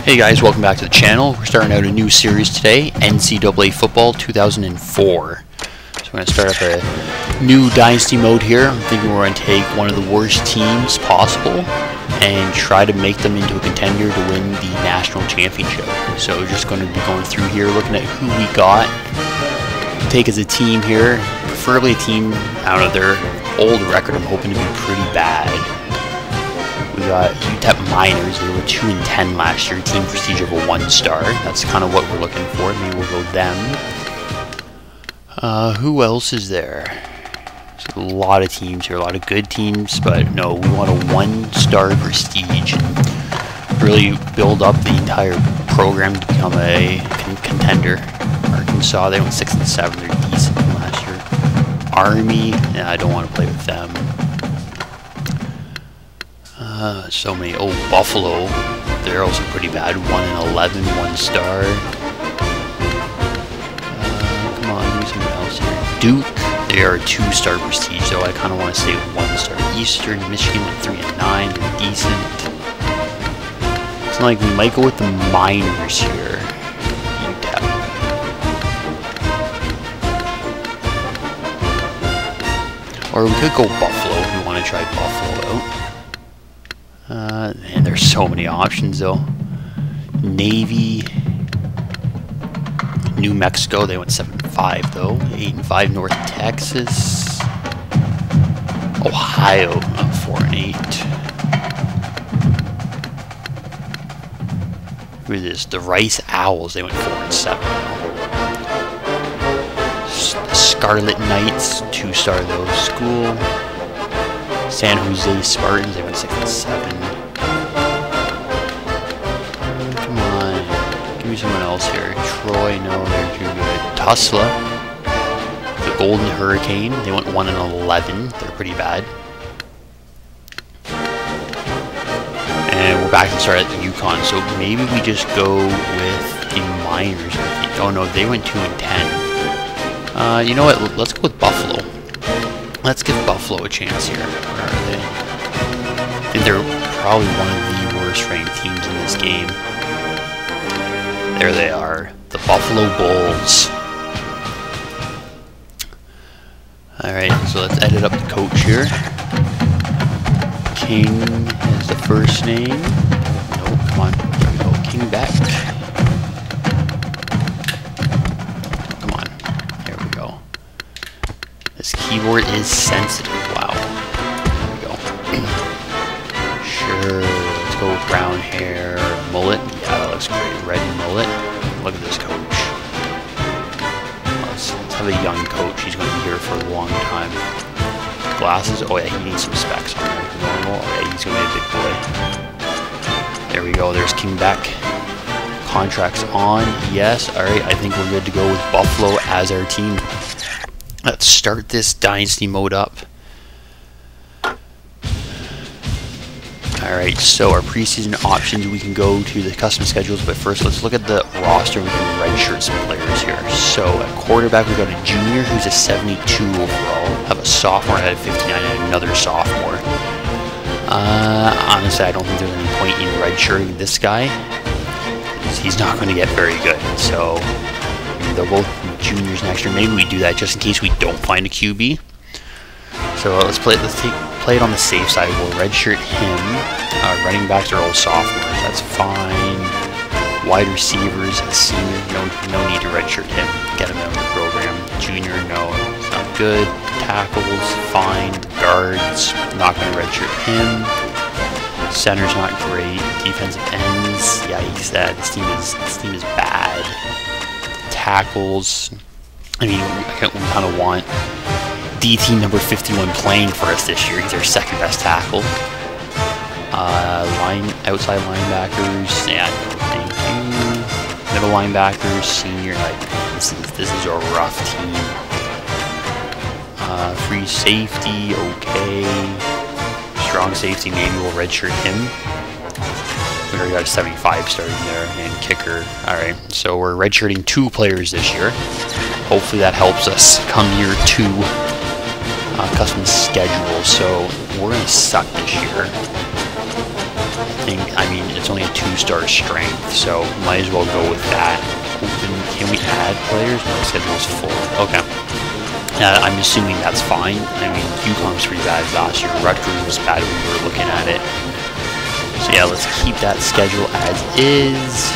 Hey guys, welcome back to the channel. We're starting out a new series today, NCAA Football 2004. So we're going to start up a new Dynasty mode here. I'm thinking we're going to take one of the worst teams possible and try to make them into a contender to win the national championship. So we're just going to be going through here, looking at who we got. Take as a team here, preferably a team, I don't know, their old record I'm hoping to be pretty bad. We got UTEP Miners. They were 2-10 last year. Team prestige of a 1-star. That's kind of what we're looking for. Maybe we'll go them. Who else is there? There's a lot of teams here. A lot of good teams. But no, we want a 1-star prestige. And really build up the entire program to become a contender. Arkansas, they went 6-7. They're decent from last year. Army, yeah, I don't want to play with them. So many. Oh, Buffalo. They're also pretty bad. 1-11, 1-star. Come on, give me something else here. Duke. They are a 2-star prestige, though I kind of want to stay with 1-star. Eastern Michigan at 3-9. They're decent. It's like we might go with the Miners here. UTEP. Or we could go Buffalo if we want to try Buffalo out. And there's so many options though. Navy, New Mexico, they went 7-5 though. 8-5 North Texas. Ohio, 4-8. Who is this? The Rice Owls, they went 4-7. The Scarlet Knights, 2-star though. School. San Jose Spartans, they went 6-7. Come on, give me someone else here. Troy, no, they're too good. Tulsa, the Golden Hurricane, they went 1-11. They're pretty bad. And we're back to start at the Yukon, so maybe we just go with the Miners. Oh no, they went 2-10. You know what? Let's go with Buffalo. Let's give Buffalo a chance here. Where are they? I think they're probably one of the worst ranked teams in this game. There they are. The Buffalo Bulls. Alright, so let's edit up the coach here. King is the first name. No, come on. There we go. King Beck. Come on. There we go. This keyboard is sensitive. Wow. There we go. Sure. Let's go with brown hair. Mullet. Yeah, that looks great. Red mullet. Look at this coach. Let's have a young coach. He's going to be here for a long time. Glasses. Oh yeah, he needs some specs on there. Normal. Oh yeah, he's going to be a big boy. There we go. There's King Beck. Contracts on. Yes. Alright, I think we're good to go with Buffalo as our team. Let's start this Dynasty mode up. Alright, so our preseason options, we can go to the custom schedules, but first let's look at the roster. We can redshirt some players here. So at quarterback, we've got a junior who's a 72 overall, have a sophomore at a 59, and another sophomore. Honestly, I don't think there's any point in redshirting this guy. He's not going to get very good, so they're both juniors next year. Maybe we do that just in case we don't find a QB. So let's play it on the safe side. We'll redshirt him. Running backs are all sophomores. That's fine. Wide receivers, a senior. No need to redshirt him. Get him out of the program. Junior, no, it's not good. Tackles, fine. Guards, not going to redshirt him. Center's not great. Defensive ends, yikes! This team is bad. Tackles. I mean, we kind of want DT number 51 playing for us this year. He's our second best tackle. Outside linebackers, yeah, no, thank you. Middle linebackers, senior, like this is a rough team. Free safety, okay. Strong safety, maybe we'll redshirt him. We already got a 75 starting there, and kicker. Alright, so we're redshirting 2 players this year. Hopefully that helps us come year 2. Custom schedule, so we're going to suck this year. think, I mean, it's only a 2-star strength, so might as well go with that. Open, can we add players? No, the schedule's full. Okay. I'm assuming that's fine. I mean, UConn's pretty bad last year. Rutgers was bad when we were looking at it. So yeah, let's keep that schedule as is.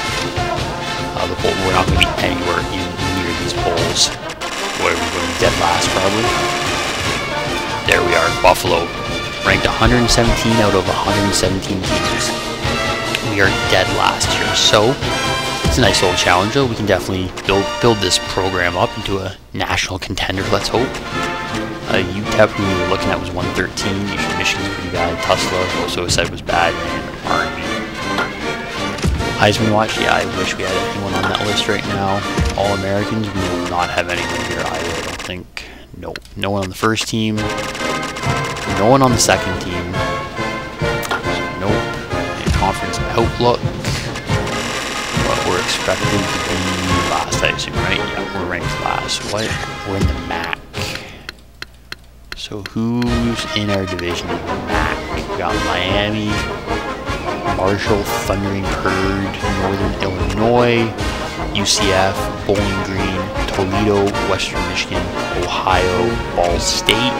The bowl, we're not going to be anywhere near these bowls. What are we going to be dead last, probably? There we are, Buffalo. Ranked 117 out of 117 teams. We are dead last year, so it's a nice little challenge, though. We can definitely build this program up into a national contender, let's hope. UTEP, who we were looking at, was 113. Michigan's pretty bad. Tulsa also said was bad. And Army. Heisman watch, yeah, I wish we had anyone on that list right now. All-Americans, we will not have anyone here either, I don't think. Nope. No one on the first team. No one on the second team. Nope. Conference outlook. But we're expected to be last, I assume, right? Yeah, we're ranked last. What? We're in the MAC. So who's in our division? MAC. We got Miami, Marshall, Thundering Herd, Northern Illinois, UCF, Bowling Green, Toledo, Western Michigan, Ohio, Ball State,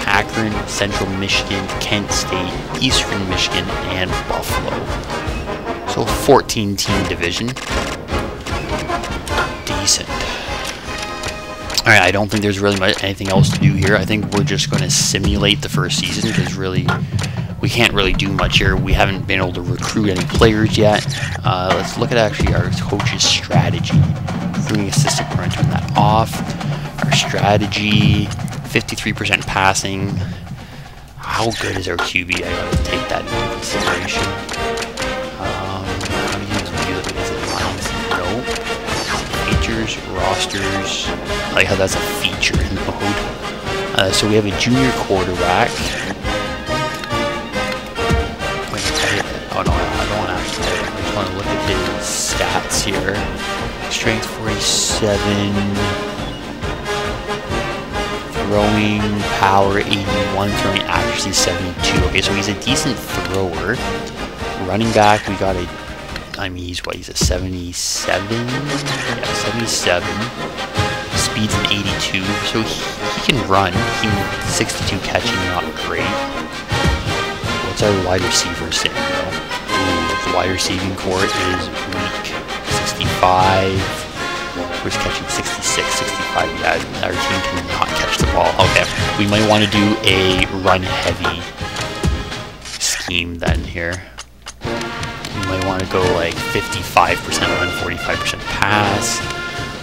Akron, Central Michigan, Kent State, Eastern Michigan, and Buffalo. So 14-team division. Decent. Alright, I don't think there's really anything else to do here. I think we're just going to simulate the first season because really we can't really do much here. We haven't been able to recruit any players yet. Let's look at actually our coach's strategy. Recruiting assistant, we're going to turn that off. Our strategy, 53% passing. How good is our QB? I gotta take that into consideration. How do you view it? Is it lines? No. Features, rosters. I like how that's a feature in the mode. So we have a junior quarterback. Oh no, I don't want to actually tell you. I just want to look at his stats here. Strength 47. Throwing power 81. Throwing accuracy 72. Okay, so he's a decent thrower. Running back, we got a... I mean, he's what? He's a 77? Yeah, 77. Speed's an 82. So he can run. He 62 catching, not great. What's our wide receiver sitting though? The wide receiving core is weak. 65. We're catching 66, 65. Yeah, our team cannot catch the ball. Okay, we might want to do a run-heavy scheme then here. We might want to go like 55% run, 45% pass.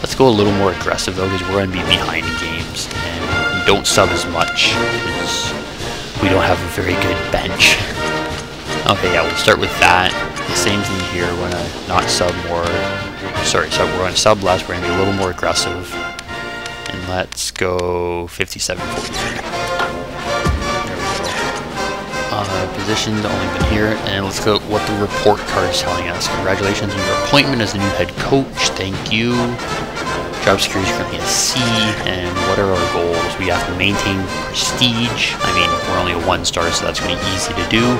Let's go a little more aggressive though, because we're going to be behind in games, and we don't sub as much because we don't have a very good bench. Okay, yeah, we'll start with that. The same thing here. We're going to not sub more. Sorry, so we're going to sub less. We're going to be a little more aggressive. And let's go 57-43. There we go. Positions only been here. And let's go what the report card is telling us. Congratulations on your appointment as the new head coach. Thank you. Job security is currently a C. And what are our goals? We have to maintain prestige. I mean, we're only a 1-star, so that's going to be easy to do.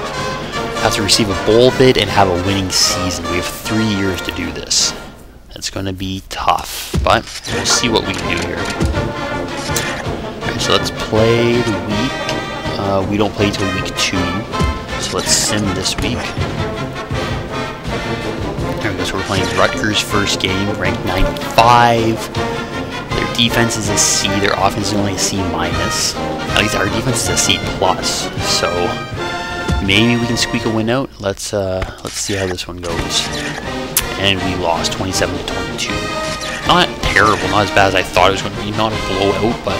Have to receive a bowl bid and have a winning season. We have 3 years to do this. It's going to be tough, but we'll see what we can do here. Alright, so let's play the week. We don't play till week 2, so let's sim this week. There we go, so we're playing Rutgers' first game, ranked 95. Their defense is a C, their offense is only a C-. At least our defense is a C+, so maybe we can squeak a win out. Let's see how this one goes. And we lost 27-22. Not terrible, not as bad as I thought it was going to be. Not a blowout, but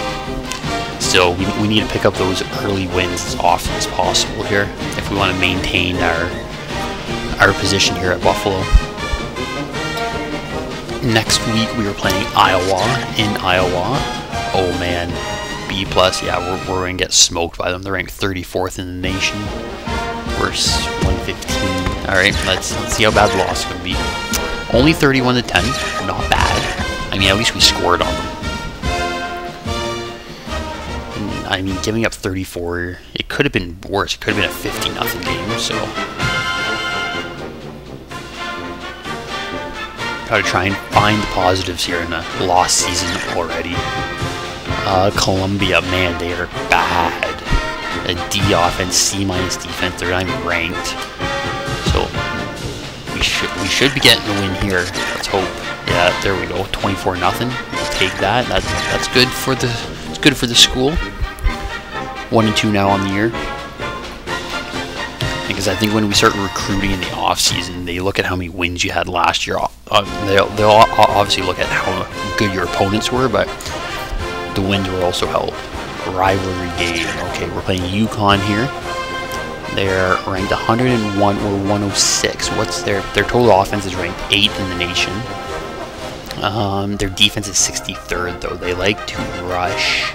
still, we need to pick up those early wins as often as possible here if we want to maintain our position here at Buffalo. Next week we are playing Iowa in Iowa. Oh man, B+. Yeah, we're going to get smoked by them. They're ranked 34th in the nation. We're 115. All right, let's see how bad the loss is going to be. Only 31-10, not bad. I mean, at least we scored on them. And, I mean, giving up 34, it could have been worse. It could have been a 50-0 game. So Gotta try and find the positives here in a lost season already. Columbia, man, they are bad. A D offense, C- defense, they're not even ranked. So we should be getting a win here. Let's hope. Yeah, there we go. 24-0. We'll take that. That's good for the school. 1-2 now on the year. Because I think when we start recruiting in the off season, they look at how many wins you had last year. They'll obviously look at how good your opponents were, but the wins will also help. Rivalry game. Okay, we're playing UConn here. They're ranked 101 or 106. What's their total offense is ranked 8th in the nation. Their defense is 63rd though. They like to rush.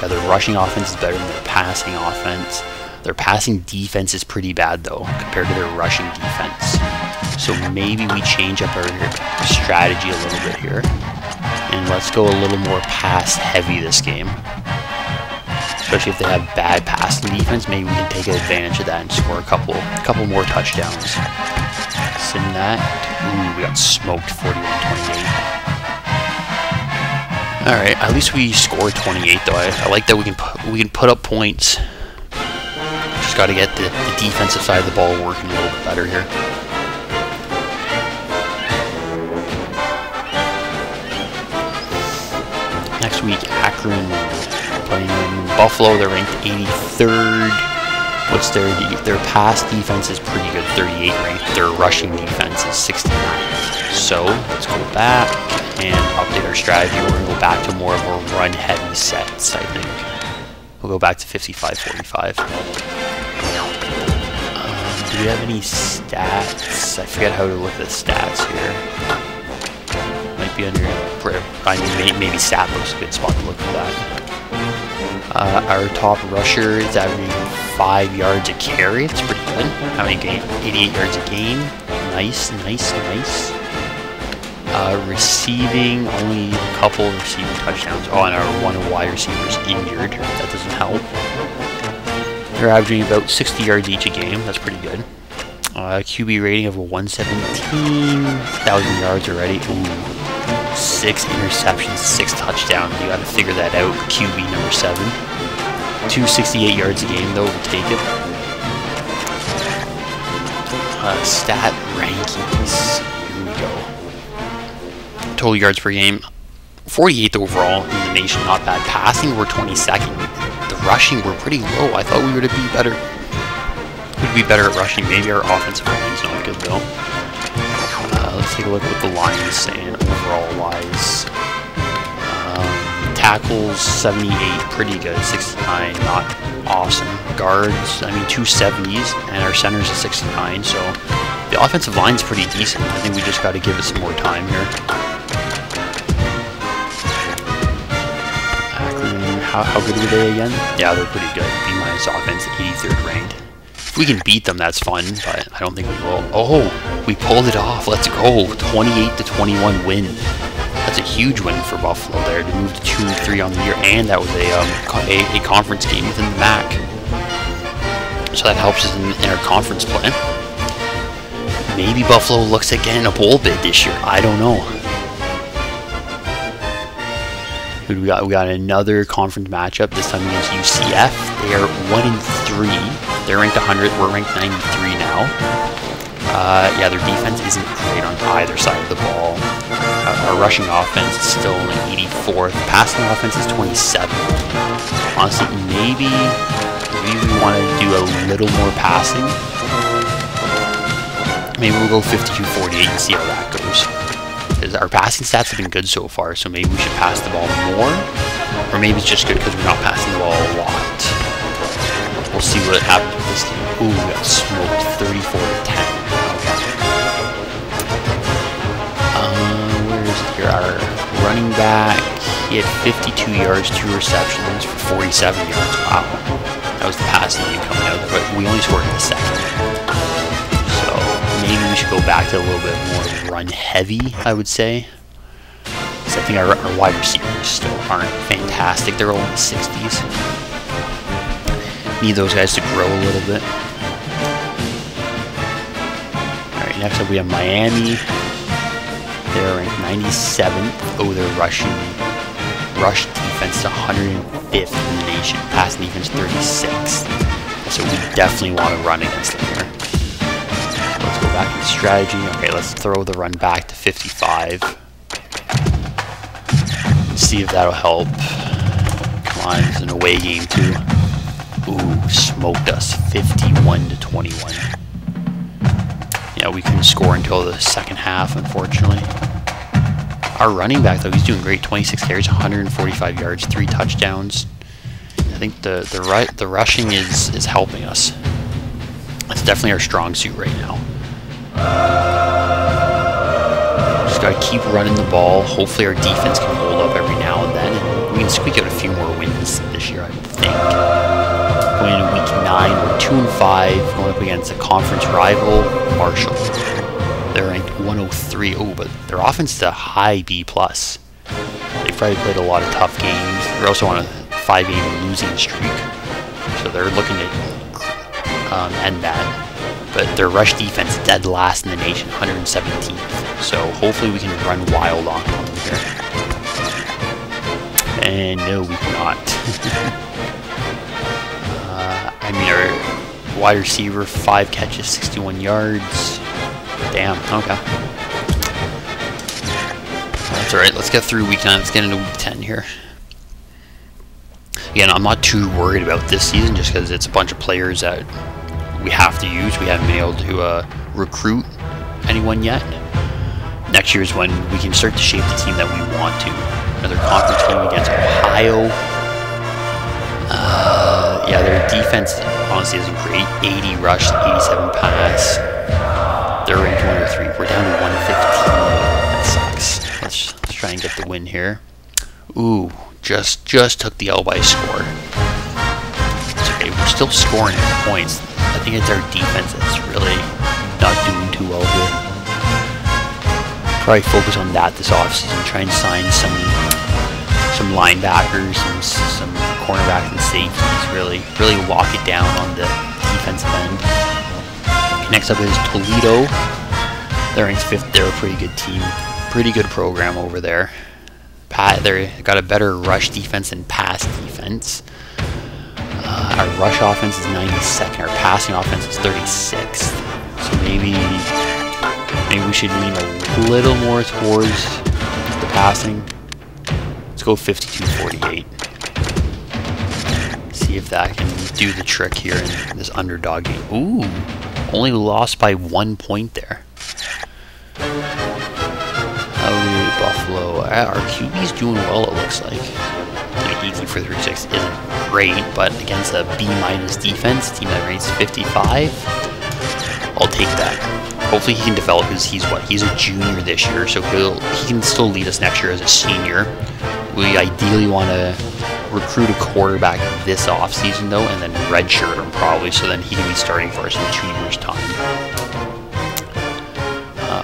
Yeah, their rushing offense is better than their passing offense. Their passing defense is pretty bad though compared to their rushing defense. So maybe we change up our strategy a little bit here. And let's go a little more pass heavy this game. Especially if they have bad passing defense, maybe we can take advantage of that and score a couple more touchdowns. Sim that. Ooh, we got smoked 41-28. Alright, at least we scored 28 though. I like that we can put up points. Just gotta get the defensive side of the ball working a little bit better here. Next week, Akron playing in Buffalo. They're ranked 83rd. What's their pass defense is pretty good, 38 ranked. Their rushing defense is 69th. So let's go back and update our strategy. We're gonna go back to more of a run-heavy sets. I think we'll go back to 55-45. Do we have any stats? I forget how to look at the stats here. Might be under. I mean, maybe stat looks a good spot to look for that. Our top rusher is averaging 5 yards a carry. It's pretty good. How many gain? 88 yards a game. Nice. Receiving, only a couple receiving touchdowns. Oh, and our one wide receiver's injured. That doesn't help. They're averaging about 60 yards each a game. That's pretty good. QB rating of a 117. 1,000 yards already. Ooh. 6 interceptions, 6 touchdowns. You got to figure that out. QB number 7. 268 yards a game, though. We'll take it. Stat rankings. Here we go. Total yards per game. 48th overall in the nation. Not bad. Passing, we're 22nd. The rushing, we're pretty low. I thought we would be better. We'd be better at rushing. Maybe our offensive line's not good, though. Let's take a look at what the line is saying overall wise. Tackles 78, pretty good. 69, not awesome. Guards, I mean 270s, and our centers is 69. So the offensive line's pretty decent. I think we just got to give it some more time here. Akron, how good were they again? Yeah, they're pretty good. B- offense, 83rd ranked. If we can beat them, that's fun, but I don't think we will. Oh, we pulled it off. Let's go. 28-21 win. That's a huge win for Buffalo there to move to 2-3 on the year, and that was a conference game within the MAC. So that helps us in our conference play. Maybe Buffalo looks at getting a bowl bid this year. I don't know. Who do we got? We got another conference matchup, this time against UCF. They are 1-3. They're ranked 100. We're ranked 93 now. Yeah, their defense isn't great on either side of the ball. Our rushing offense is still only 84th. Passing offense is 27th. Honestly, maybe we want to do a little more passing. Maybe we'll go 52-48 and see how that goes. Because our passing stats have been good so far, so maybe we should pass the ball more. Or maybe it's just good because we're not passing the ball a lot. We'll see what happens with this game. Ooh, we got smoked 34-10. Where is it here? Our running back, he had 52 yards, 2 receptions for 47 yards. Wow. That was the passing game coming out, but we only scored in the second. So maybe we should go back to a little bit more run heavy, I would say. Because I think our wide receivers still aren't fantastic. They're all in the 60s. Need those guys to grow a little bit. Alright, next up we have Miami. They're ranked 97th. Oh, their rush defense is 105th in the nation. Pass defense 36th. So we definitely want to run against them here. Let's go back into strategy. Okay, let's throw the run back to 55. See if that'll help. Come on, it's an away game too. Ooh, smoked us 51-21. Yeah, we couldn't score until the second half, unfortunately. Our running back, though, he's doing great. 26 carries, 145 yards, 3 touchdowns. I think the rushing is helping us. That's definitely our strong suit right now. Just gotta keep running the ball. Hopefully our defense can hold up every now and then, and we can squeak out a few more wins this year, I would think. Going into week 9, we're 2-5, going up against a conference rival, Marshall. They're ranked 103. Oh, but their offense is a high B+. They've probably played a lot of tough games. They're also on a 5-game losing streak, so they're looking to end that. But their rush defense dead last in the nation, 117th. So hopefully we can run wild on them here. And no, we cannot. I mean, our wide receiver, 5 catches, 61 yards. Damn, okay. That's alright, let's get through week 9. Let's get into week 10 here. Again, I'm not too worried about this season just because it's a bunch of players that we have to use. We haven't been able to recruit anyone yet. Next year is when we can start to shape the team that we want to. Another conference game against Ohio. Yeah, their defense honestly isn't great. 80 rush, 87 pass. They're ranked 103. We're down to 115. That sucks. Let's try and get the win here. Ooh, just took the L by score. It's okay. We're still scoring points. I think it's our defense that's really not doing too well here. Probably focus on that this offseason. Try and sign some linebackers and some cornerbacks and safeties. Really lock it down on the defensive end. Next up is Toledo. They're ranked 5th. They're a pretty good team. Pretty good program over there. They got a better rush defense than pass defense. Our rush offense is 92nd. Our passing offense is 36th. So maybe we should lean a little more towards the passing. Let's go 52-48. See if that can do the trick here in this underdog game. Ooh, only lost by 1 point there. Buffalo. Our QB's doing well, it looks like. Like 18 for 36 isn't great, but against a B- defense, team that ranks 55, I'll take that. Hopefully he can develop because he's a junior this year, so he can still lead us next year as a senior. We ideally want to recruit a quarterback this offseason though, and then redshirt him probably, so then he can be starting for us in 2 years' time.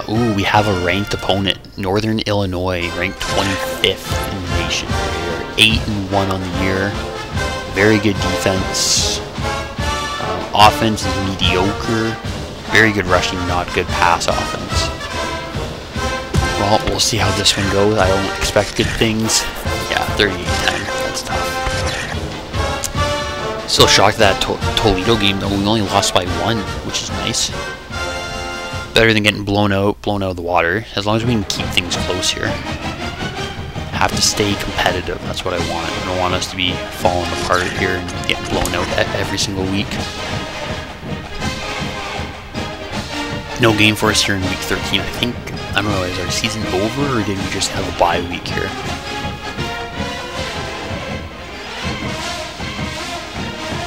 Ooh, we have a ranked opponent, Northern Illinois, ranked 25th in the nation. They're 8-1 on the year. Very good defense. Offense is mediocre. Very good rushing, not good pass offense. Well, we'll see how this one goes. I don't expect good things. Yeah, 38-10. That's tough. Still shocked at that Toledo game, though. We only lost by 1, which is nice. Better than getting blown out of the water. As long as we can keep things close here. Have to stay competitive. That's what I want. I don't want us to be falling apart here and getting blown out every single week. No game for us here in week 13. I think, I don't know, is our season over or did we just have a bye week here?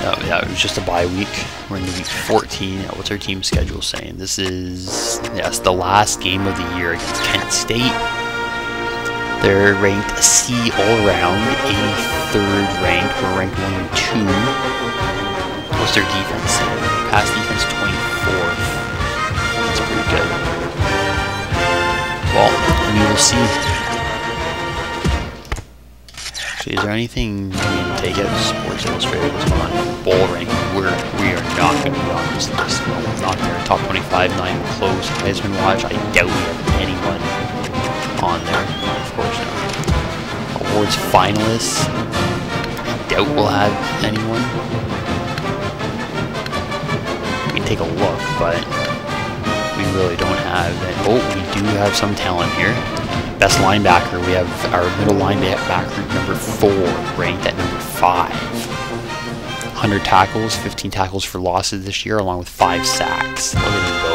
Oh yeah, it was just a bye week. We're in the week 14. What's our team schedule saying? This is, yes, the last game of the year against Kent State. They're ranked a C all around, 83rd ranked. We're ranked 102. What's their defense saying? Pass defense 24th. That's pretty good. Well, we will see. Is there anything we can take out of Sports Illustrated? What's going on? Bowl ranking. We are not going to be on this list. No, not there. Top 25, not even close. Heisman watch. I doubt we have anyone. on there. Of course not. Awards finalists. I doubt we'll have anyone. We can take a look, but we really don't have it. Oh, we do have some talent here. Best linebacker, we have our middle linebacker number 4, ranked at number 5. 100 tackles, 15 tackles for losses this year, along with 5 sacks. Look at him go.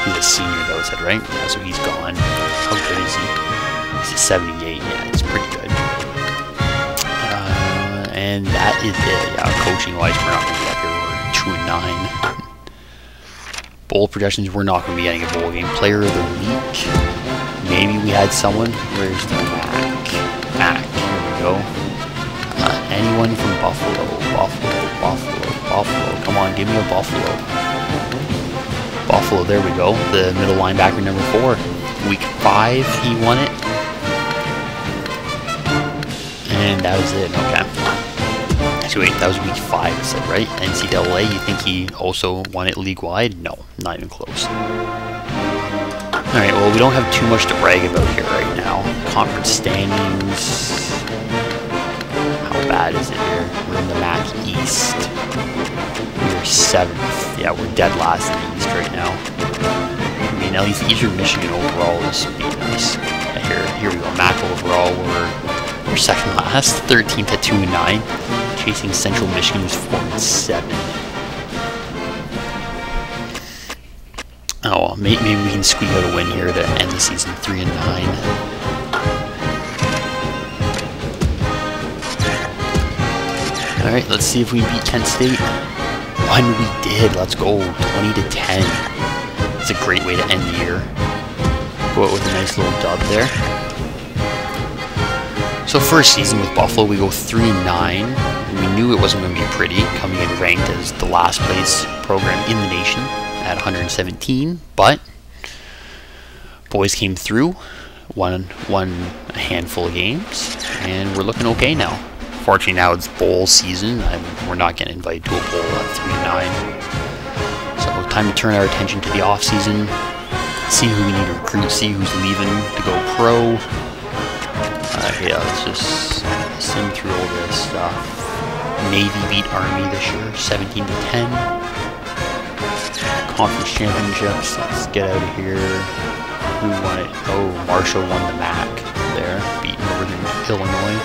He's a senior though, it said, right? Yeah, so he's gone. How good is he? He's a 78, yeah, it's pretty good. And that is it. Yeah, coaching-wise, we're not going to be up here. We're 2-9. Bowl projections, we're not going to be getting a bowl game. Player of the week, maybe we had someone. Where's the Mac? Mac, here we go. Anyone from Buffalo. Come on, give me a Buffalo. Buffalo, there we go. The middle linebacker number 4. Week 5, he won it. And that was it, okay. So wait, that was week 5, it said, right? NCAA, you think he also won it league-wide? No, not even close. Alright, well, we don't have too much to brag about here right now. Conference standings. How bad is it here? We're in the MAC East. We're 7th. Yeah, we're dead last in the East right now. I mean, at least Eastern Michigan overall is being nice. Yeah, here we go. MAC overall, we're second last, 13th at 2-9. Chasing Central Michigan, who's 4-7. Oh, well, maybe we can squeak out a win here to end the season 3-9. All right, let's see if we beat Kent State. One, we did. Let's go, 20-10. It's a great way to end the year. Go out with a nice little dub there. So first season with Buffalo, we go 3-9. We knew it wasn't going to be pretty, coming in ranked as the last place program in the nation at 117, but boys came through, won a handful of games, and we're looking okay now. Fortunately, now it's bowl season. We're not getting invited to a bowl at 3-9. So time to turn our attention to the off season, see who we need to recruit, see who's leaving to go pro. Yeah, let's just sim through all this stuff. Navy beat Army this year, 17-10. Conference championships, let's get out of here. Who won it? Oh, Marshall won the MAC there, beat Northern Illinois.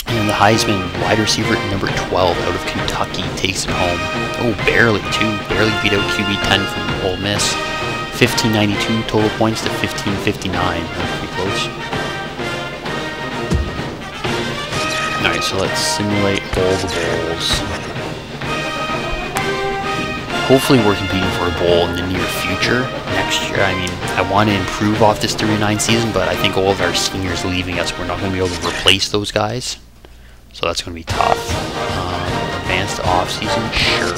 And the Heisman wide receiver number 12 out of Kentucky takes it home. Oh, barely too. Barely beat out QB 10 from Ole Miss. 1592 total points to 1559. That's pretty close. Alright, so let's simulate all the bowls. Hopefully we're competing for a bowl in the near future. Next year, I mean, I want to improve off this 3-9 season, but I think all of our seniors leaving us, we're not going to be able to replace those guys. So that's going to be tough. Advanced off-season? Sure.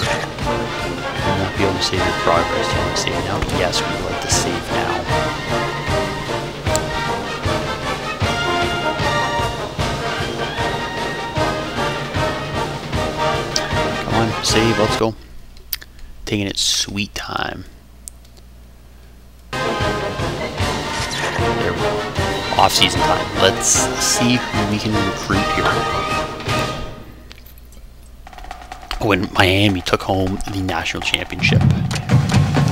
Will not be able to save your progress. Do you want to save now? Yes, we would like to save now. Come on, save, let's go. Taking it sweet time. There we go. Off-season time. Let's see who we can recruit here. When Miami took home the national championship.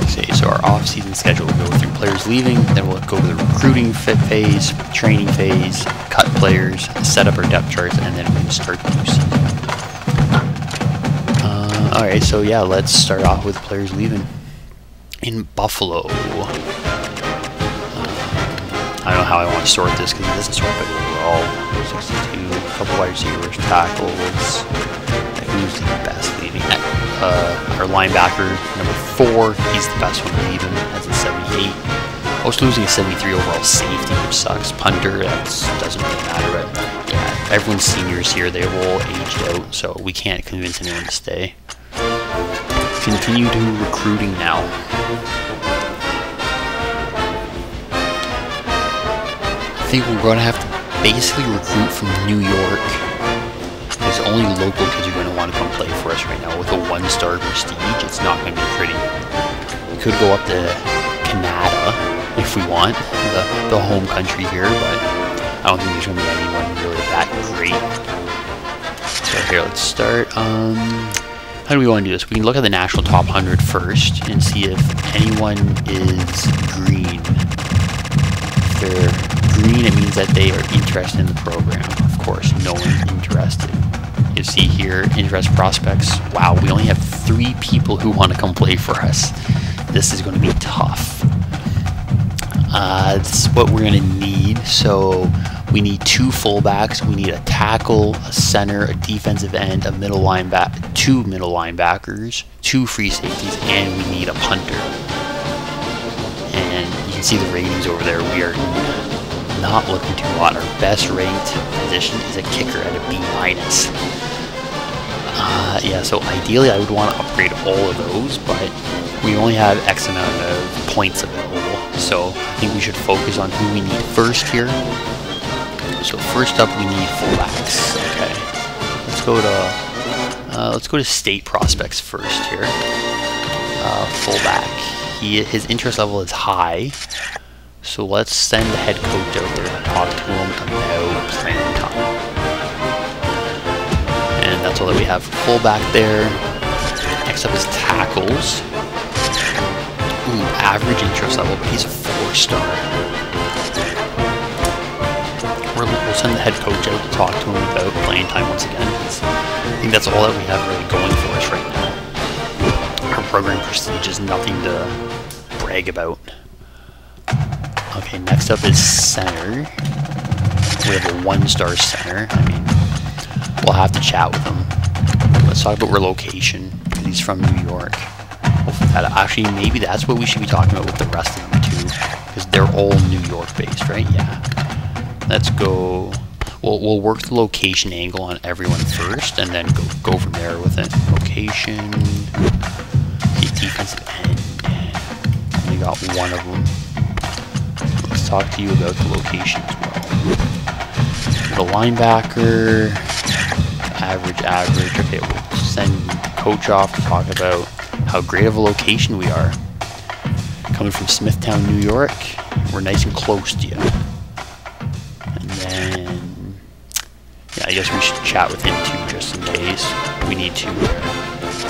Okay, so our off-season schedule will go through players leaving, then we'll go to the recruiting phase, training phase, cut players, set up our depth charts, and then we'll start the new season. Alright, so yeah, let's start off with players leaving. In Buffalo. I don't know how I want to sort this because it doesn't sort by overall. 62, a couple wide receivers, tackles. Who's the best leaving? Our linebacker, number 4, he's the best one leaving, as a 78. Also losing a 73 overall safety, which sucks. Punter, that doesn't really matter, but yeah, everyone's seniors here, they've all aged out, so we can't convince anyone to stay. Continue to recruiting now. I think we're going to have to basically recruit from New York. Because only local kids are going to want to come play for us right now. With a 1-star prestige, it's not going to be pretty. We could go up to Canada. if we want the home country here, but I don't think there's going to be anyone really that great. So here, let's start. How do we want to do this? We can look at the national top 100 first and see if anyone is green. If they're green, it means that they are interested in the program. Of course, no one's interested. You see here, interest prospects. Wow, we only have 3 people who want to come play for us. This is going to be tough. This is what we're going to need. So we need 2 fullbacks. We need a tackle, a center, a defensive end, a middle linebacker, 2 middle linebackers, 2 free safeties, and we need a punter. And you can see the ratings over there. We are not looking too hot. Our best ranked position is a kicker at a B-. Yeah, so ideally I would want to upgrade all of those, but we only have X amount of points available. So I think we should focus on who we need first here. So first up, we need fullbacks. Okay, let's go to state prospects first here. Fullback. His interest level is high. So let's send the head coach out there and talk to him about playing time. And that's all that we have for fullback there. Next up is tackles. Ooh, average interest level, but he's a 4-star. We'll send the head coach out to talk to him about playing time once again. I think that's all that we have really going for us right now. Our program prestige is nothing to brag about. Okay, next up is center. We have a 1-star center. I mean, we'll have to chat with him. Let's talk about relocation, because he's from New York. Actually, maybe that's what we should be talking about with the rest of them too, because they're all New York based, right? Yeah. Let's go. We'll work the location angle on everyone first, and then go from there with it. Location. Okay, defensive end. We got one of them. Let's talk to you about the location as well. The linebacker. Average. Okay, we'll send coach off to talk about how great of a location we are. Coming from Smithtown, New York, we're nice and close to you. And then, yeah, I guess we should chat with him too, just in case we need to.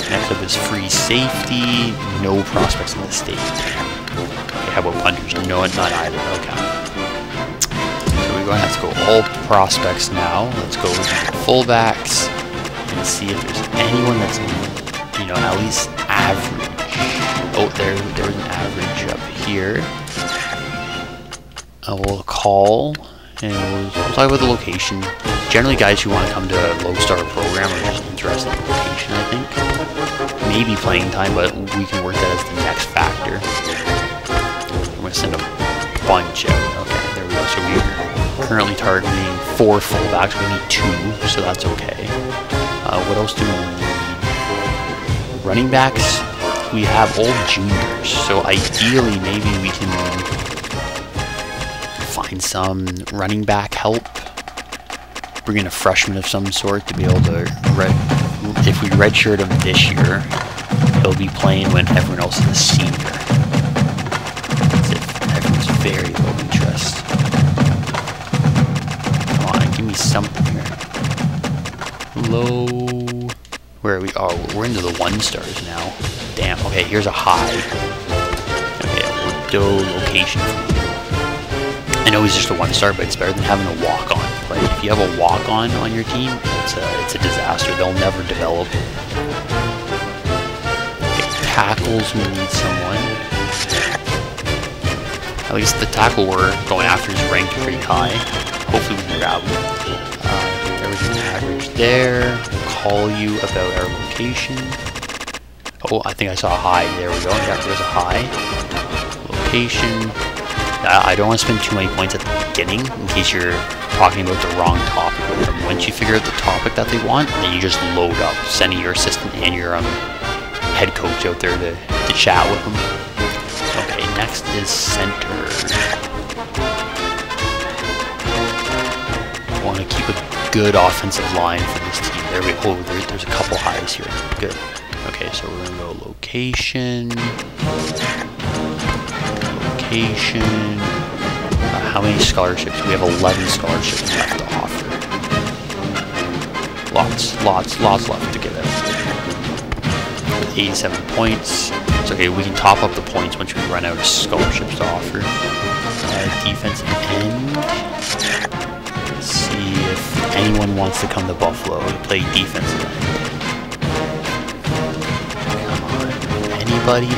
Next up is free safety. No prospects in the state. Okay, how about punters? No, not either. Okay. So we're going to have to go all prospects now. Let's go with the fullbacks and see if there's anyone that's at least average. Oh, there's an average up here. We'll call, and we'll talk about the location. Generally, guys who want to come to a low-star program are just interested in the location, I think. Maybe playing time, but we can work that as the next factor. I'm going to send a bunch out. Okay, there we go. So we're currently targeting 4 fullbacks. We need 2, so that's okay. What else do we need? Running backs, we have all juniors, so ideally maybe we can find some running back help. Bring in a freshman of some sort to be able to, if we redshirt him this year, he'll be playing when everyone else is a senior. As if everyone's very low interest. Come on, give me something here. Low. Where are we? Oh, we're into the 1-stars now. Damn. Okay, here's a high. Okay, we'll do location. I know he's just a 1-star, but it's better than having a walk-on. Like, if you have a walk-on on your team, it's a disaster. They'll never develop. Okay, tackles, we need someone. At least the tackle we're going after is ranked pretty high. Hopefully we can grab him. There was an average there. Call you about our location. Oh, I think I saw a high. There we go. Yeah, there's a high. Location. I don't want to spend too many points at the beginning in case you're talking about the wrong topic. Once you figure out the topic that they want, then you just load up, sending your assistant and your head coach out there to chat with them. Okay, next is center. I want to keep a good offensive line for this team. There we go. Oh, there's a couple highs here. Good. Okay, so we're gonna go location. location. How many scholarships? We have 11 scholarships left to offer. Lots left to get out. 87 points. It's okay, we can top up the points once we run out of scholarships to offer. Defensive end. Let's see if anyone wants to come to Buffalo to play defensive end. Come on. Anybody?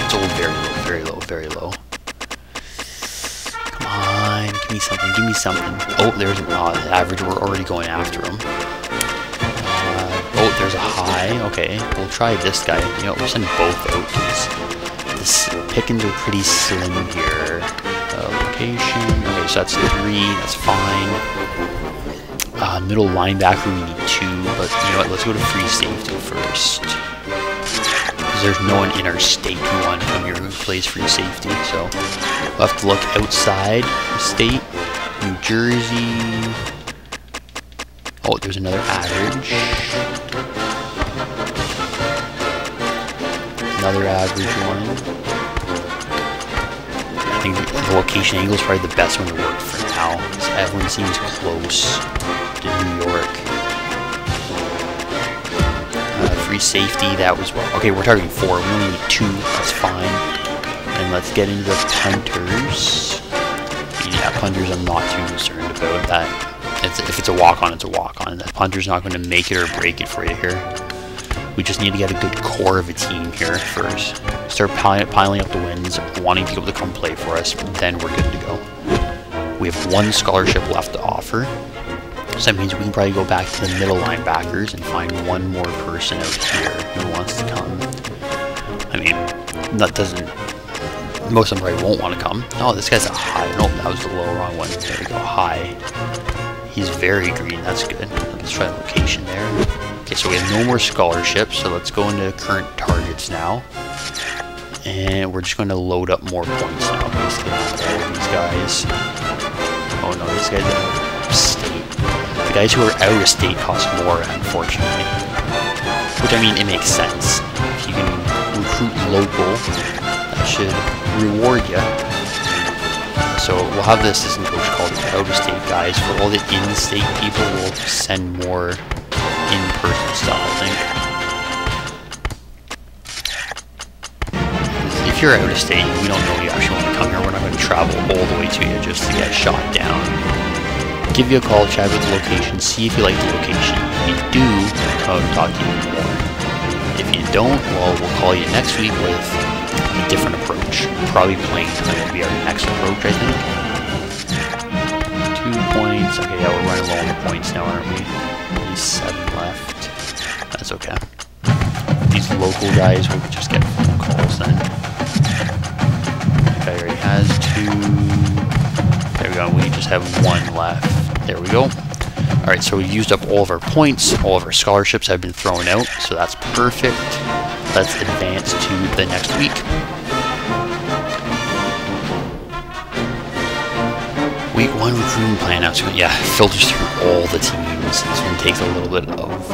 It's all very low. Come on, give me something. Oh, there's an average. We're already going after him. Oh, there's a high. Okay, we'll try this guy. You know, we'll send both out. The pickings are pretty slim here. Location. Okay, so that's 3. That's fine. Middle linebacker, we need 2. But you know what? Let's go to free safety first. Because there's no one in our state who wants to come here who plays free safety. So we'll have to look outside the state. New Jersey. Oh, there's another average. Another average one. I think the location angle is probably the best one to work for now. So everyone seems close to New York. Free safety, that was well. Okay, we're targeting 4. We only need 2. That's fine. And let's get into the punters. Yeah, punters I'm not too concerned about that. If it's a walk-on, it's a walk-on. The punter's not going to make it or break it for you here. We just need to get a good core of a team here first. Start piling up the wins, wanting people to come play for us, then we're good to go. We have 1 scholarship left to offer. So that means we can probably go back to the middle linebackers and find 1 more person out here who wants to come. I mean, that doesn't... Most of them probably won't want to come. Oh, this guy's a high. Nope, that was the wrong one. There we go, high. He's very green, that's good. Let's try the location there. Okay, so we have no more scholarships, so let's go into current targets now. And we're just going to load up more points now, basically. All of these guys. Oh no, this guy's out of state. The guys who are out of state cost more, unfortunately. Which, I mean, it makes sense. If you can recruit local, that should reward you. So we'll have the assistant coach called out-of-state guys. For all the in-state people, we'll send more in-person stuff, I think. If you're out of state, we don't know you actually want to come here. We're not going to travel all the way to you just to get shot down. Give you a call, chat with the location, see if you like the location. If you do, we'll come out and talk to you more. If you don't, well, we'll call you next week with a different approach. Probably playing time will be our next approach, I think. 2 points. Okay, yeah, we're running low on the points now, aren't we? Only 7 left. That's okay. These local guys will just get phone calls then. Okay, already has 2. There we go. We just have 1 left. There we go. Alright, so we used up all of our points. All of our scholarships have been thrown out, so that's perfect. Let's advance to the next week. Week 1 recruiting plan now. So yeah, filters through all the teams. This one takes a little bit of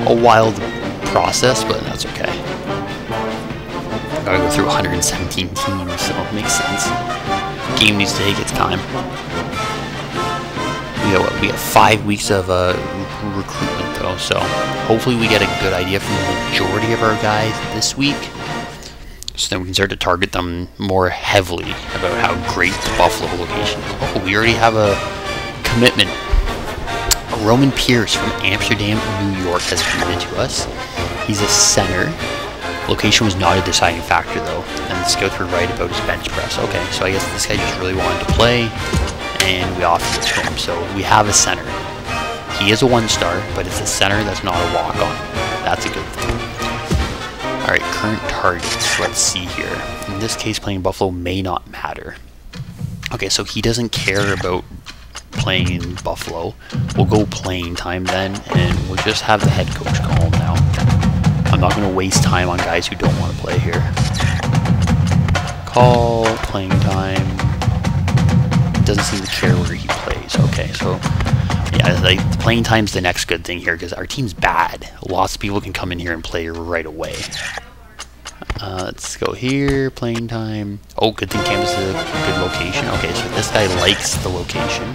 a wild process, but that's okay. Gotta go through 117 teams, so it makes sense. Game needs to take its time. We got 5 weeks of recruitment though, so hopefully we get a good idea from the majority of our guys this week. So then we can start to target them more heavily about how great the Buffalo location is. Oh, we already have a commitment. Roman Pierce from Amsterdam, New York has committed to us. He's a center. Location was not a deciding factor though, and the scouts were right about his bench press. Okay, so I guess this guy just really wanted to play, and we offered it to him. So we have a center. He is a 1-star, but it's a center that's not a walk-on. That's a good thing. Alright, current targets. Let's see here. In this case, playing Buffalo may not matter. Okay, so he doesn't care about playing in Buffalo. We'll go playing time then, and we'll just have the head coach call him now. I'm not going to waste time on guys who don't want to play here. Call, playing time. Doesn't seem to care where he plays. Okay, so yeah, like, playing time's the next good thing here because our team's bad. Lots of people can come in here and play right away. Let's go here, playing time. Oh, good thing campus is a good location. Okay, so this guy likes the location.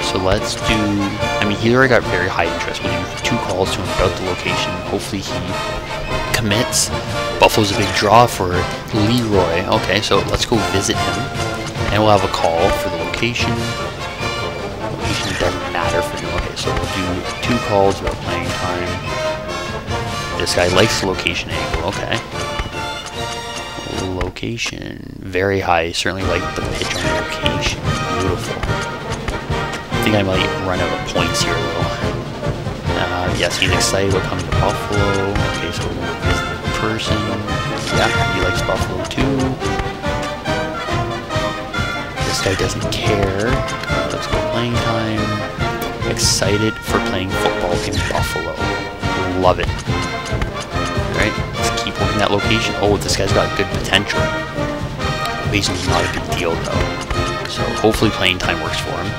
So let's do, I mean, he already got very high interest. We'll do 2 calls to him about the location. Hopefully he commits. Buffalo's a big draw for Leroy. Okay, so let's go visit him. And we'll have a call for the location. Location doesn't matter for him. Okay, so we'll do 2 calls about playing time. This guy likes the location angle. Okay. Location. Very high. Certainly like the pitch on the location. Beautiful. I think I might run out of points here though. Yes, he's excited about coming to Buffalo. Okay, so we'll visit the person. Yeah, he likes Buffalo too. This guy doesn't care. Let's go playing time. Excited for playing football in Buffalo. Love it. Alright, let's keep working that location. Oh, this guy's got good potential. Location's not a big deal though. So hopefully playing time works for him.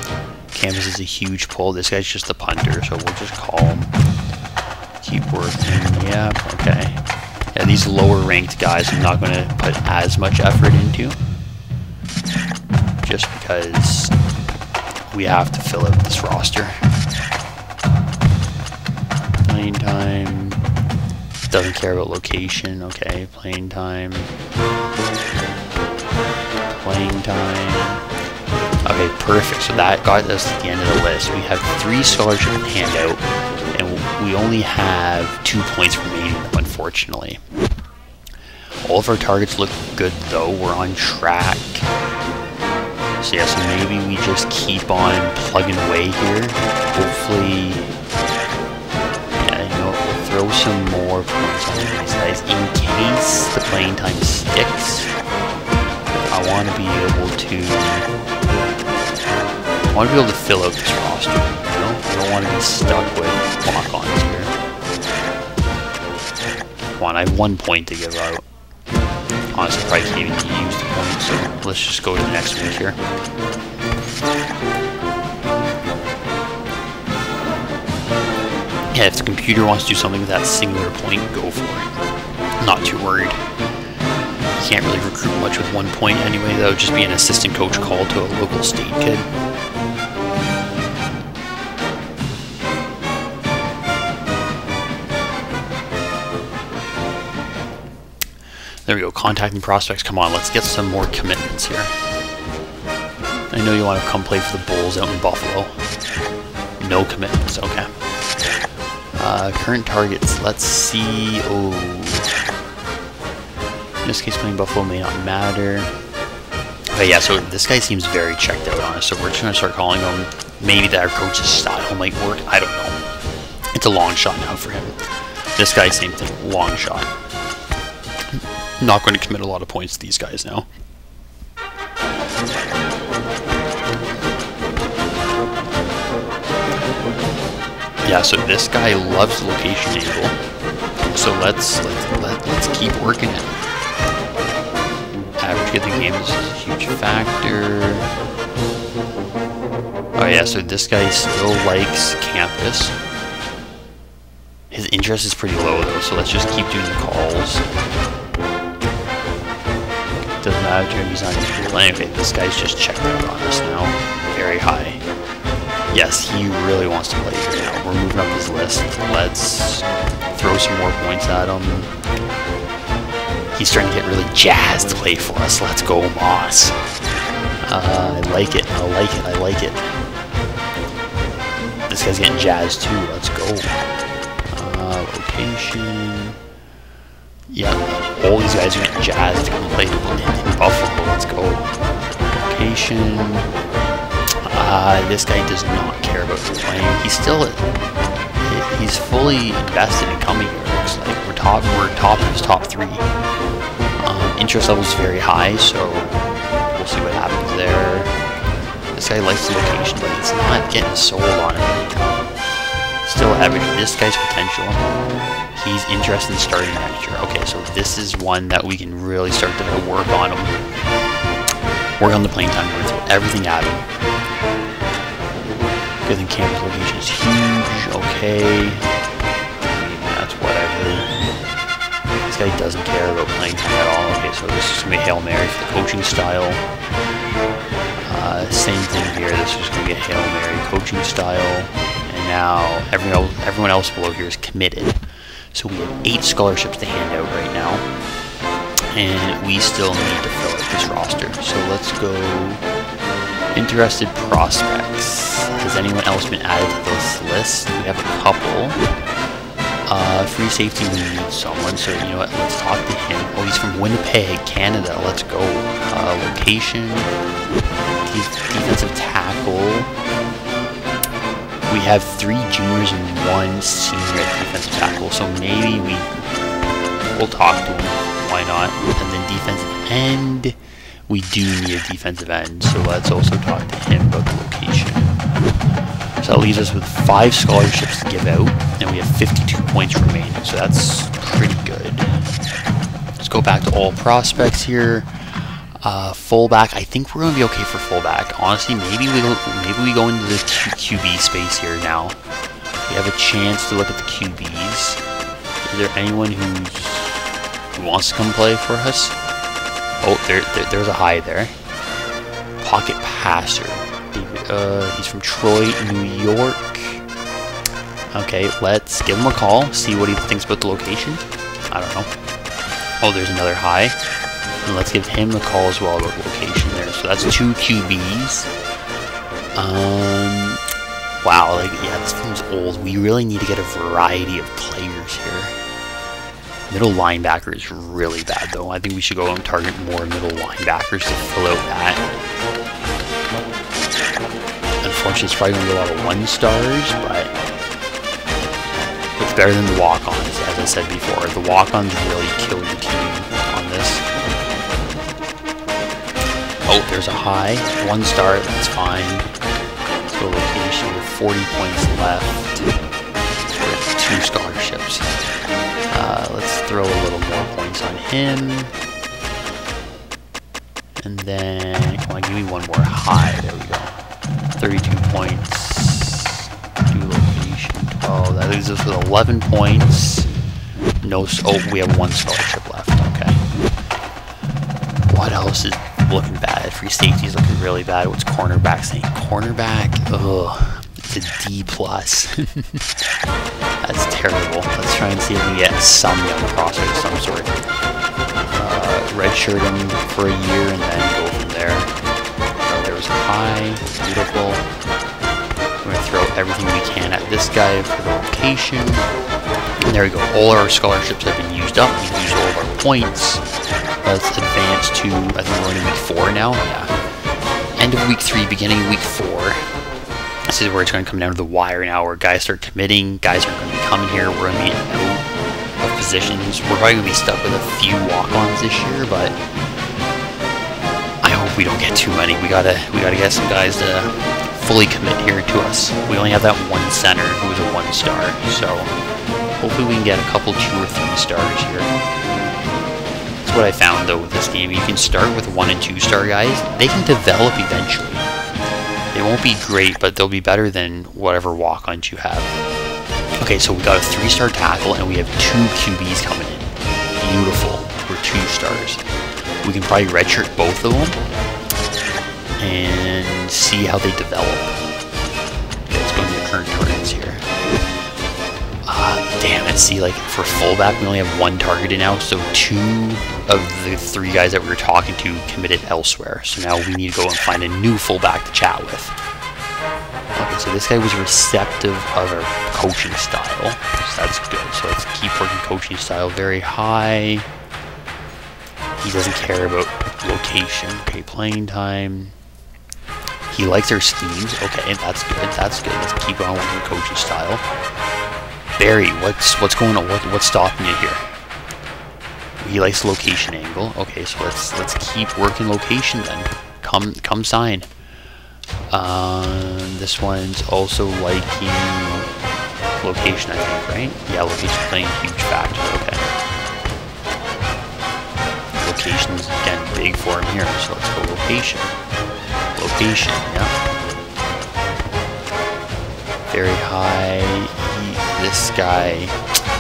Campus is a huge pull. This guy's just a punter, so we'll just call him. Keep working. Yeah, okay. Yeah, these lower ranked guys I'm not going to put as much effort into. Just because we have to fill out this roster. Playing time. Doesn't care about location. Okay, playing time. Playing time. Okay, perfect. So that got us to the end of the list. We have 3 scholarship handout, and we only have 2 points remaining, unfortunately. All of our targets look good, though. We're on track. So yeah, so maybe we just keep on plugging away here. Hopefully, yeah, you know, we'll throw some more points on these guys in case the playing time sticks. I want to be able to. I want to be able to fill out this roster, you know? I don't want to be stuck with walk-ons here. Come on, I have 1 point to give out. Honestly, probably can't even use the point, so let's just go to the next week here. Yeah, if the computer wants to do something with that singular point, go for it. I'm not too worried. You can't really recruit much with 1 point anyway, though. Just be an assistant coach called to a local state kid. There we go, contacting prospects. Come on, let's get some more commitments here. I know you want to come play for the Bulls out in Buffalo. No commitments, okay. Current targets, let's see. Oh, in this case, playing Buffalo may not matter. Okay, yeah, so this guy seems very checked out on us, so we're just going to start calling him. Maybe that our coach's style might work, I don't know. It's a long shot now for him. This guy, same thing, long shot. Not going to commit a lot of points to these guys now. Yeah, so this guy loves the location angle. So let's keep working it. Average get the game is a huge factor. Oh yeah, so this guy still likes campus. His interest is pretty low though, so let's just keep doing the calls. Doesn't matter if he's not even playing. Okay, this guy's just checked out on us now. Very high. Yes, he really wants to play here now. We're moving up his list. Let's throw some more points at him. He's starting to get really jazzed to play for us. Let's go, Moss. I like it. I like it. I like it. This guy's getting jazzed too. Let's go. Location. Yeah, all these guys are getting jazzed to come play in Buffalo. Let's go. Location. This guy does not care about playing. He's fully invested in coming here. It looks like we're top of his top 3. Interest level is very high, so we'll see what happens there. This guy likes the location, but he's not getting sold on it. Still average. This guy's potential. He's interested in starting next year. Okay, so this is one that we can really start to work on him. Work on the playing time. We're through everything at him. Good thing campus location is huge. Okay. I mean, that's whatever. This guy doesn't care about playing time at all. Okay, so this is going to be Hail Mary for the coaching style. Same thing here. This is going to be a Hail Mary coaching style. And now everyone else below here is committed. So we have 8 scholarships to hand out right now. And we still need to fill out this roster. So let's go interested prospects. Has anyone else been added to this list? We have a couple. Free safety, we need someone, so you know what, let's talk to him. Oh, he's from Winnipeg, Canada. Let's go. Location, defensive tackle. We have 3 juniors and 1 senior defensive tackle, so maybe we'll talk to him. Why not? And then defensive end, we do need a defensive end, so let's also talk to him about the location. So that leaves us with 5 scholarships to give out, and we have 52 points remaining, so that's pretty good. Let's go back to all prospects here. Fullback, I think we're going to be okay for fullback. Honestly, maybe we go into the QB space here now. We have a chance to look at the QBs. Is there anyone who wants to come play for us? Oh, there's a high there. Pocket passer. He's from Troy, New York. Okay, let's give him a call, see what he thinks about the location. I don't know. Oh, there's another high. And let's give him a call as well about the location there. So that's 2 QBs. Wow, like, yeah, this team's old. We really need to get a variety of players here. Middle linebacker is really bad, though. I think we should go and target more middle linebackers to fill out that. Unfortunately, it's probably going to be a lot of 1-stars, but it's better than the walk-ons, as I said before. The walk-ons really killed the team on this. Oh, there's a high. 1-star, that's fine. Let's go location with 40 points left. With 2 scholarships. Let's throw a little more points on him. And then, come on, give me one more high. There we go. 32 points. 2 location. 12. That leaves us with 11 points. No. Oh, we have 1 scholarship left. Okay. What else is looking bad? Free safety is looking really bad. What's cornerback saying? Cornerback. Ugh. It's a D+. That's terrible. Let's try and see if we can get some young prospect of some sort. Redshirt him for a year and then go from there. There was a high. Beautiful. We're going to throw everything we can at this guy for the location. And there we go. All our scholarships have been used up. We've used all of our points. Let's advance to, I think we're in week 4 now. Yeah. End of week 3, beginning of week 4. This is where it's going to come down to the wire now, where guys start committing, guys aren't going to be coming here, we're going to be out of positions. We're probably going to be stuck with a few walk-ons this year, but I hope we don't get too many. We gotta get some guys to fully commit here to us. We only have that 1 center who is a 1-star, so hopefully we can get a couple 2 or 3 stars here. That's what I found though with this game. You can start with 1 and 2-star guys. They can develop eventually. They won't be great, but they'll be better than whatever walk-ons you have. Okay, so we got a 3-star tackle, and we have 2 QBs coming in. Beautiful. We're 2 stars. We can probably redshirt both of them and see how they develop. Okay, let's go into the current targets here. Damn it. See, like, for fullback, we only have 1 targeted now, so 2 of the 3 guys that we were talking to committed elsewhere. So now we need to go and find a new fullback to chat with. Okay, so this guy was receptive of our coaching style, so that's good. So let's keep working coaching style very high. He doesn't care about location. Okay, playing time. He likes our schemes. Okay, that's good. That's good. Let's keep on working coaching style. Barry, what's going on? What's stopping you here? He likes location angle. Okay, so let's keep working location then. Come sign. This one's also liking location, I think, right? Yeah, location's playing a huge factor. Okay. Location's again big for him here, so let's go location. Location, yeah. Very high. This guy,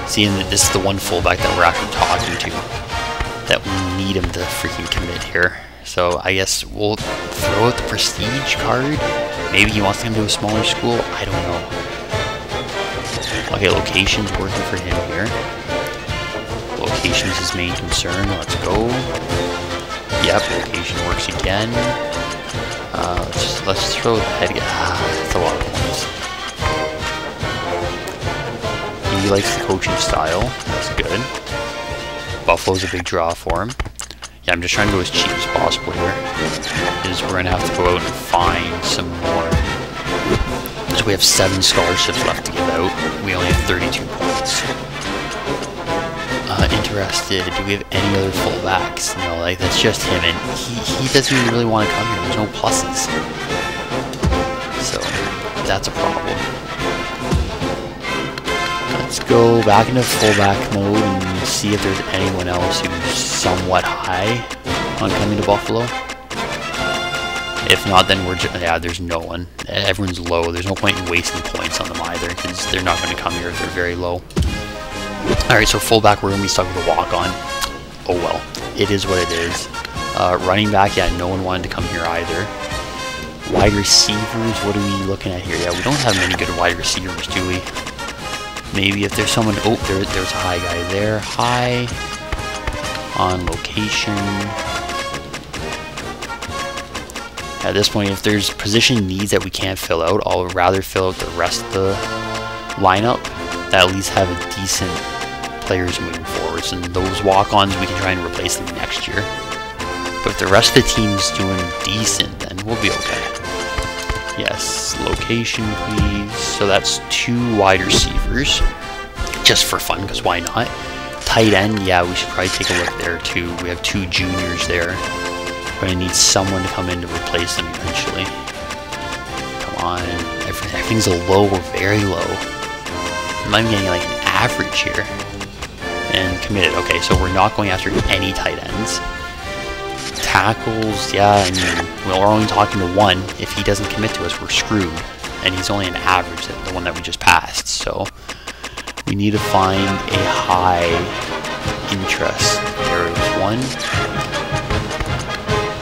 See, and this is the one fullback that we're actually talking to, that we need him to freaking commit here. So I guess we'll throw out the prestige card. Maybe he wants to come to a smaller school. I don't know. Okay, location's working for him here. Location is his main concern. Let's go. Yep, location works again. Let's throw the head. That's a lot of points. He likes the coaching style. That's good. Buffalo's a big draw for him. Yeah, I'm just trying to go as cheap as possible here. Because we're going to have to go out and find some more. So we have 7 scholarships left to give out. We only have 32 points. Interested. Do we have any other fullbacks? No, like that's just him, and he doesn't even really want to come here. There's no pluses. So that's a problem. Let's go back into fullback mode and see if there's anyone else who's somewhat high on coming to Buffalo. If not, then we're just, yeah, there's no one. Everyone's low. There's no point in wasting points on them either, because they're not going to come here if they're very low. Alright, so fullback, we're going to be stuck with a walk-on. Oh well, it is what it is. Running back, yeah, no one wanted to come here either. Wide receivers, what are we looking at here? Yeah, we don't have many good wide receivers, do we? Maybe if there's someone... Oh, there's a high guy there. High. On location. At this point, if there's position needs that we can't fill out, I'll rather fill out the rest of the lineup that at least have a decent players moving forwards. And those walk-ons, we can try and replace them next year. But if the rest of the team's doing decent, then we'll be okay. Yes, location please. So that's 2 wide receivers, just for fun, because why not? Tight end, yeah, we should probably take a look there too. We have 2 juniors there. We're going to need someone to come in to replace them eventually. Come on, everything's a low or very low. I'm getting like an average here. And committed. Okay, so we're not going after any tight ends. Tackles, yeah, I mean, we're only talking to 1. If he doesn't commit to us, we're screwed. And he's only an average, the one that we just passed. So we need to find a high interest. There is 1.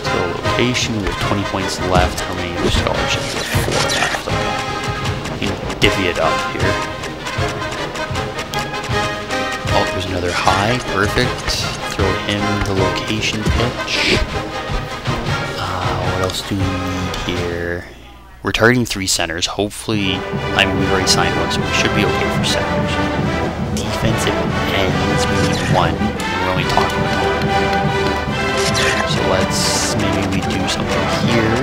So location, we have 20 points left. How many scholarships? We have 4 left. Okay. You can divvy it up here. Oh, there's another high. Perfect. Throw him the location pitch. What else do we need here? We're targeting 3 centers. Hopefully, I mean, we've already signed 1, so we should be okay for centers. Defensive ends, we need 1. And we're only talking about 1. So let's, maybe we do something here.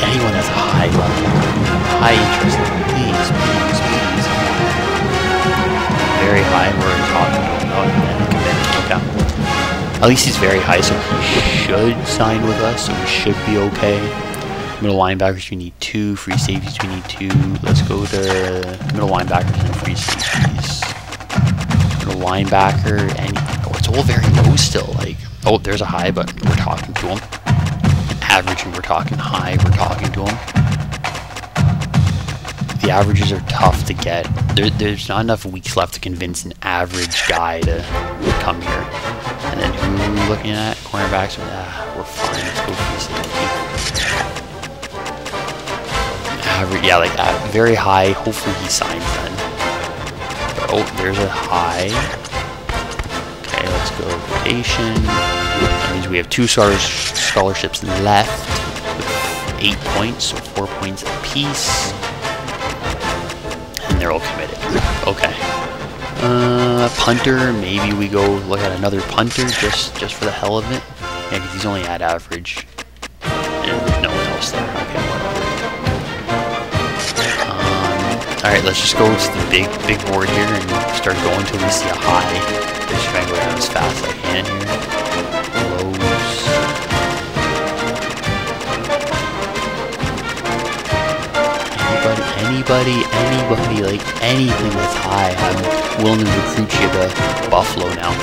Anyone that's a high level, high interest, please. Very high, we're talking about okay. At least he's very high, so he should sign with us, so we should be okay. Middle linebackers, we need 2. Free safeties, we need 2. Let's go to middle linebackers and free safeties. Middle linebacker, and oh, it's all very low still. Like, oh, there's a high, but we're talking to him. Average, and we're talking high, we're talking to them. The averages are tough to get. There's not enough weeks left to convince an average guy to come here. And then who are we looking at? Cornerbacks, we're fine, let's go free safety. Average, yeah, like very high, hopefully he signs then. But, oh, there's a high. Okay, let's go rotation. That means we have 2 scholarships left with 8 points, so 4 points apiece. And they're all committed. Okay. Punter, maybe we go look at another punter just for the hell of it. Yeah, because he's only at average. And there's no one else there. Okay, whatever. Alright, let's just go to the big board here and start going till we see a high. Just try and go down as fast as I can here. Anybody, like anything that's high, I'm willing to recruit you to Buffalo now.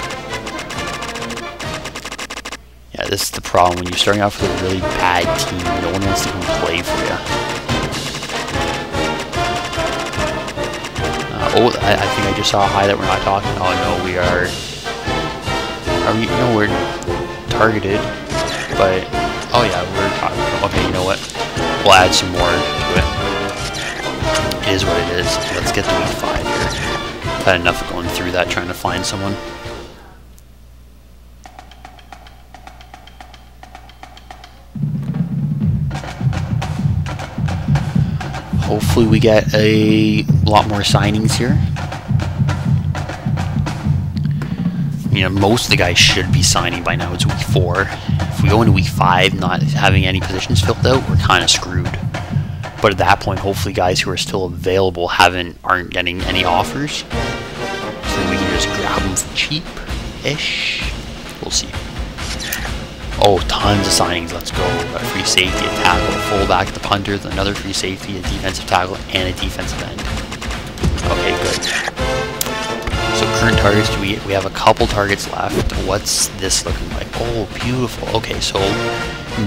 Yeah, this is the problem. When you're starting off with a really bad team, no one wants to come play for you. Oh, I think I just saw a high that we're not talking. Oh no, we are. Are we? No, we're targeted. But oh yeah, we're talking. Okay, you know what? We'll add some more to it. It is what it is. Let's get to week 5 here. I've had enough of going through that trying to find someone. Hopefully we get a lot more signings here. You know, most of the guys should be signing by now. It's week 4. If we go into week 5 not having any positions filled out, we're kind of screwed. But at that point, hopefully guys who are still available aren't getting any offers. So we can just grab them for cheap-ish. We'll see. Oh, tons of signings. Let's go. A free safety, a tackle, a fullback, the punter, another free safety, a defensive tackle, and a defensive end. Okay, good. So current targets, we have a couple targets left. What's this looking like? Oh, beautiful. Okay, so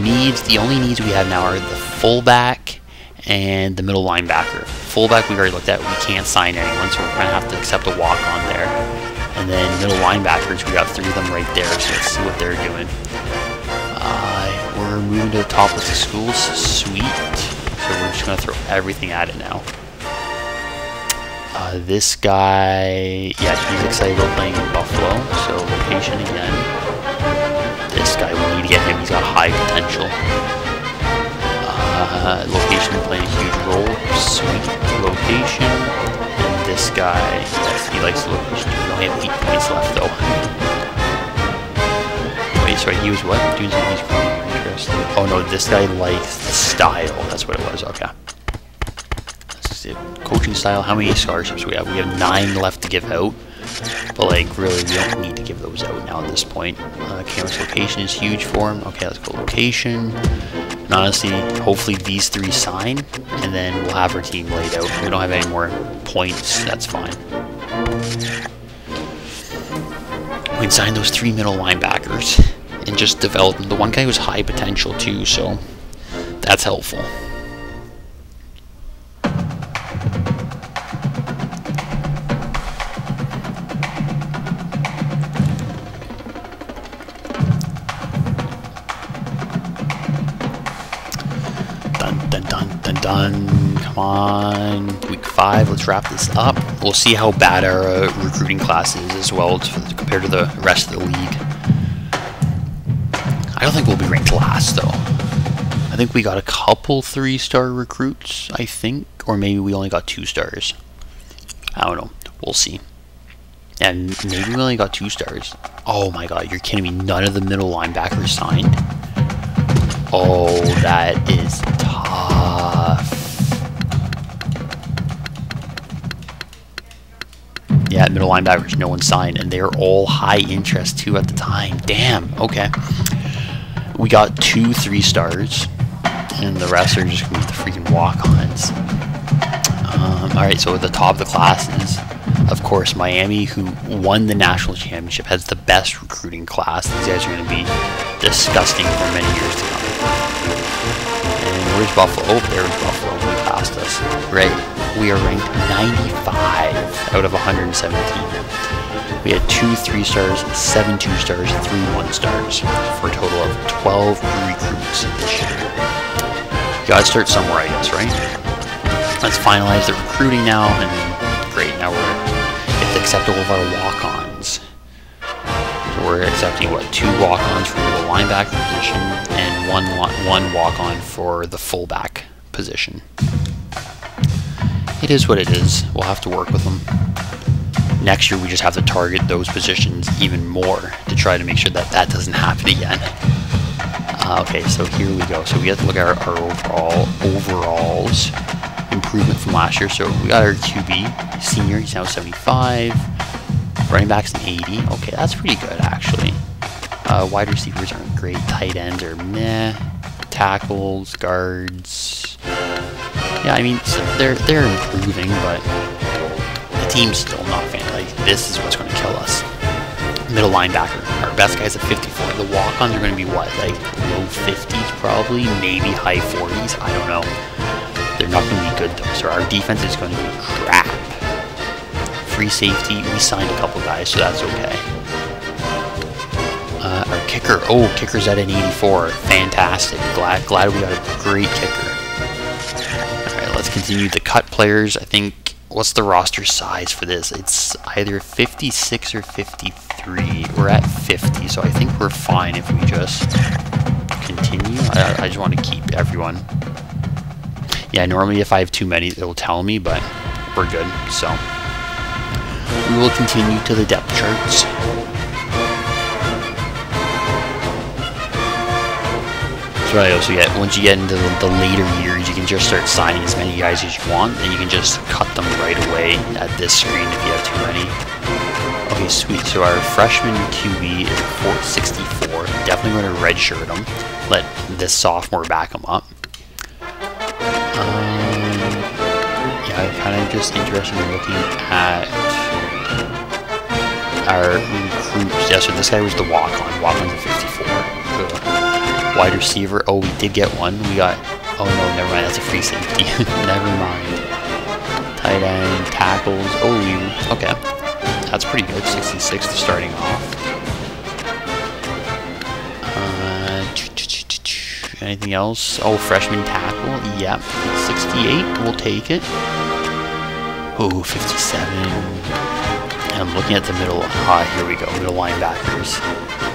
needs, the only needs we have now are the fullback and the middle linebacker. Fullback we've already looked at. We can't sign anyone, so we're going to have to accept a walk-on there. And then middle linebackers, we got 3 of them right there, so let's see what they're doing. We're moving to the top of the schools. Sweet. So we're just going to throw everything at it now. This guy, yeah, he's excited about playing in Buffalo, so location again. This guy, we need to get him, he's got high potential. Location playing a huge role. Sweet. Location. And this guy, yes, he likes the location. We only have 8 points left though. Wait, sorry, he was what? Doing something he's interested. Oh no, this guy likes the style. That's what it was. Okay. Coaching style. How many scholarships we have? We have 9 left to give out, but like really we don't need to give those out now at this point. Campus location is huge for him. Okay, let's go location. And honestly, hopefully these 3 sign, and then we'll have our team laid out. If we don't have any more points, that's fine. We can sign those 3 middle linebackers and just develop them. The one guy was high potential too, so that's helpful. Done. Come on. Week 5. Let's wrap this up. We'll see how bad our recruiting class is as well compared to the rest of the league. I don't think we'll be ranked last though. I think we got a couple 3-star recruits, I think. Or maybe we only got 2 stars. I don't know. We'll see. And maybe we only got 2 stars. Oh my god, you're kidding me. None of the middle linebackers signed. Oh, that is tough. Yeah, middle linebackers, no one signed, and they're all high interest too at the time. Damn, okay. We got 2 3-stars, and the rest are just going to be the freaking walk-ons. Alright, so at the top of the classes, of course, Miami, who won the national championship, has the best recruiting class. These guys are going to be disgusting for many years to come. And where's Buffalo? Oh, there's Buffalo. They passed us. Right. We are ranked 95 out of 117. We had 2 3-stars, 7 2-stars, 3 1-stars, for a total of 12 recruits this year. You gotta start somewhere, I guess, right? Let's finalize the recruiting now, and great, now it's acceptable of our walk-ons. So we're accepting, what, 2 walk-ons for the linebacker position, and one walk-on for the fullback position. It is what it is. We'll have to work with them. Next year, we just have to target those positions even more to try to make sure that that doesn't happen again. Okay, so here we go. So we have to look at our overalls improvement from last year. So we got our QB, senior, he's now 75. Running back's an 80. Okay, that's pretty good, actually. Wide receivers aren't great. Tight ends are meh. Tackles, guards. Yeah, I mean, so they're improving, but the team's still not fantastic. Like, this is what's going to kill us. Middle linebacker. Our best guy's a 54. The walk-ons are going to be what? Like low 50s probably, maybe high 40s. I don't know. They're not going to be good though. So our defense is going to be crap. Free safety. We signed a couple guys, so that's okay. Our kicker. Oh, kicker's at an 84. Fantastic. Glad we got a great kicker. Alright, let's continue the cut players. I think, what's the roster size for this? It's either 56 or 53. We're at 50, so I think we're fine if we just continue. I just want to keep everyone. Yeah, normally if I have too many, it'll tell me, but we're good. So we will continue to the depth charts. That's what I also get. Once you get into the later years, you can just start signing as many guys as you want, and you can just cut them right away at this screen if you have too many. Okay, sweet. So our freshman QB is 464. Definitely going to redshirt him. Let this sophomore back him up. Yeah, I'm kind of just interested in looking at our recruits. Yeah, so this guy was the walk-on. Walk-on's a 54. Wide receiver. Oh, we did get one. We got... Oh, no, never mind. That's a free safety. Never mind. Tight end, tackles. Oh, okay. That's pretty good. 66 to starting off. Anything else? Oh, freshman tackle. Yep. 68. We'll take it. Oh, 57. And I'm looking at the middle. Here we go. Middle linebackers.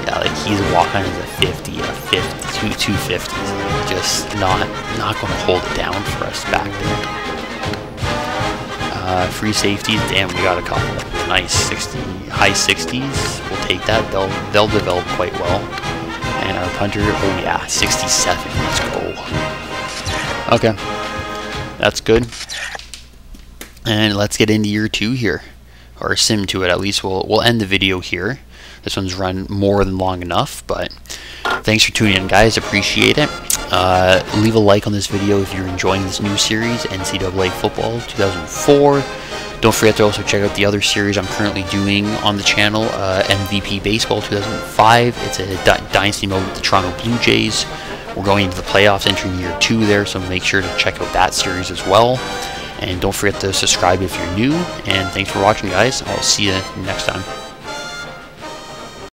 Yeah, like he's walking as a 50, a 50, two 50s. Like just not going to hold it down for us back there. Free safeties. Damn, we got a couple. Nice. 60, high 60s. We'll take that. They'll develop quite well. And our punter. Oh yeah, 67. Let's go. Okay, that's good. And let's get into year 2 here, or sim to it at least. We'll end the video here. This one's run more than long enough, but thanks for tuning in, guys. Appreciate it. Leave a like on this video if you're enjoying this new series, NCAA Football 2004. Don't forget to also check out the other series I'm currently doing on the channel, MVP Baseball 2005. It's a Dynasty mode with the Toronto Blue Jays. We're going into the playoffs, entering year 2 there, so make sure to check out that series as well. And don't forget to subscribe if you're new. And thanks for watching, guys. I'll see you next time.